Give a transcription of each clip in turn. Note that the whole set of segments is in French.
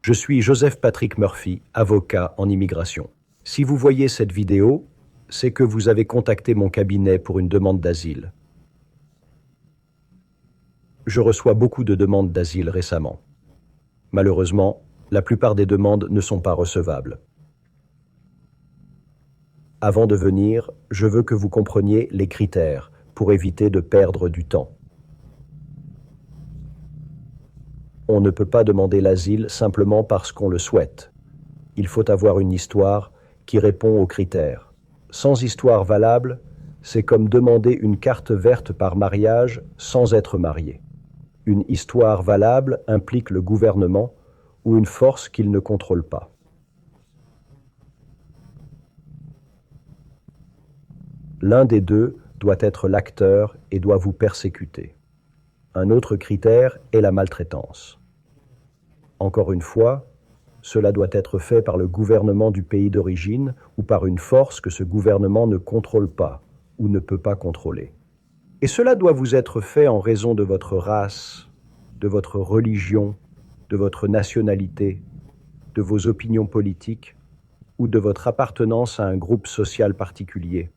Je suis Joseph Patrick Murphy, avocat en immigration. Si vous voyez cette vidéo, c'est que vous avez contacté mon cabinet pour une demande d'asile. Je reçois beaucoup de demandes d'asile récemment. Malheureusement, la plupart des demandes ne sont pas recevables. Avant de venir, je veux que vous compreniez les critères pour éviter de perdre du temps. On ne peut pas demander l'asile simplement parce qu'on le souhaite. Il faut avoir une histoire qui répond aux critères. Sans histoire valable, c'est comme demander une carte verte par mariage sans être marié. Une histoire valable implique le gouvernement ou une force qu'il ne contrôle pas. L'un des deux doit être l'acteur et doit vous persécuter. Un autre critère est la maltraitance. Encore une fois, cela doit être fait par le gouvernement du pays d'origine ou par une force que ce gouvernement ne contrôle pas ou ne peut pas contrôler. Et cela doit vous être fait en raison de votre race, de votre religion, de votre nationalité, de vos opinions politiques ou de votre appartenance à un groupe social particulier.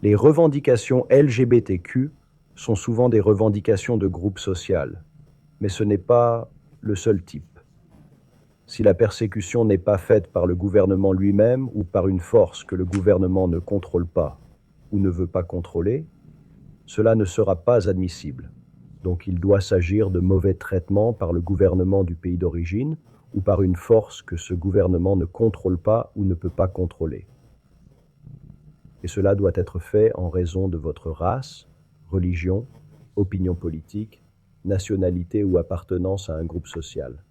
Les revendications LGBTQ sont souvent des revendications de groupe social, mais ce n'est pas le seul type. Si la persécution n'est pas faite par le gouvernement lui-même ou par une force que le gouvernement ne contrôle pas ou ne veut pas contrôler, cela ne sera pas admissible. Donc il doit s'agir de mauvais traitements par le gouvernement du pays d'origine ou par une force que ce gouvernement ne contrôle pas ou ne peut pas contrôler. Et cela doit être fait en raison de votre race, religion, opinion politique, nationalité ou appartenance à un groupe social.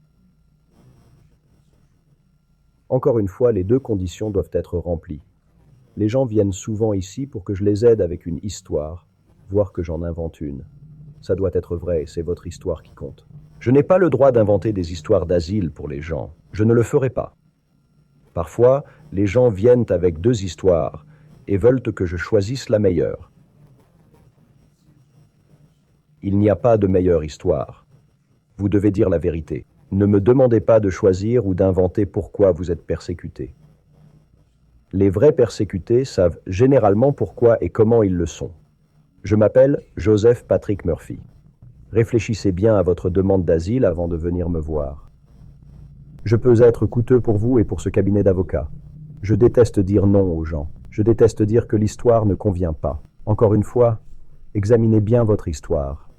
Encore une fois, les deux conditions doivent être remplies. Les gens viennent souvent ici pour que je les aide avec une histoire, voire que j'en invente une. Ça doit être vrai, c'est votre histoire qui compte. Je n'ai pas le droit d'inventer des histoires d'asile pour les gens. Je ne le ferai pas. Parfois, les gens viennent avec deux histoires et veulent que je choisisse la meilleure. Il n'y a pas de meilleure histoire. Vous devez dire la vérité. Ne me demandez pas de choisir ou d'inventer pourquoi vous êtes persécuté. Les vrais persécutés savent généralement pourquoi et comment ils le sont. Je m'appelle Joseph Patrick Murphy. Réfléchissez bien à votre demande d'asile avant de venir me voir. Je peux être coûteux pour vous et pour ce cabinet d'avocats. Je déteste dire non aux gens. Je déteste dire que l'histoire ne convient pas. Encore une fois, examinez bien votre histoire.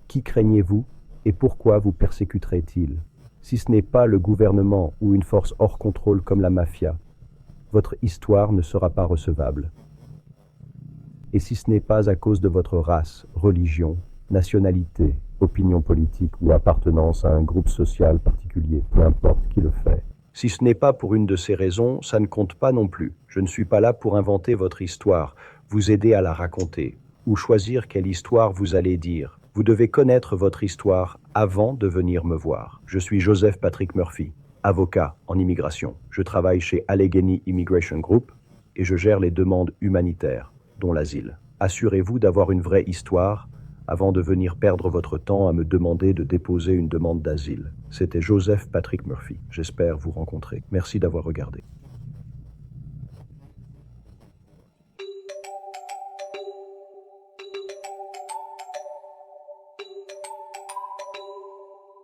Qui craignez-vous et pourquoi vous persécuterait-il ? Si ce n'est pas le gouvernement ou une force hors contrôle comme la mafia, votre histoire ne sera pas recevable. Et si ce n'est pas à cause de votre race, religion, nationalité, opinion politique ou appartenance à un groupe social particulier, peu importe qui le fait. Si ce n'est pas pour une de ces raisons, ça ne compte pas non plus. Je ne suis pas là pour inventer votre histoire, vous aider à la raconter, ou choisir quelle histoire vous allez dire. Vous devez connaître votre histoire avant de venir me voir. Je suis Joseph Patrick Murphy, avocat en immigration. Je travaille chez Allegheny Immigration Group et je gère les demandes humanitaires, dont l'asile. Assurez-vous d'avoir une vraie histoire avant de venir perdre votre temps à me demander de déposer une demande d'asile. C'était Joseph Patrick Murphy. J'espère vous rencontrer. Merci d'avoir regardé.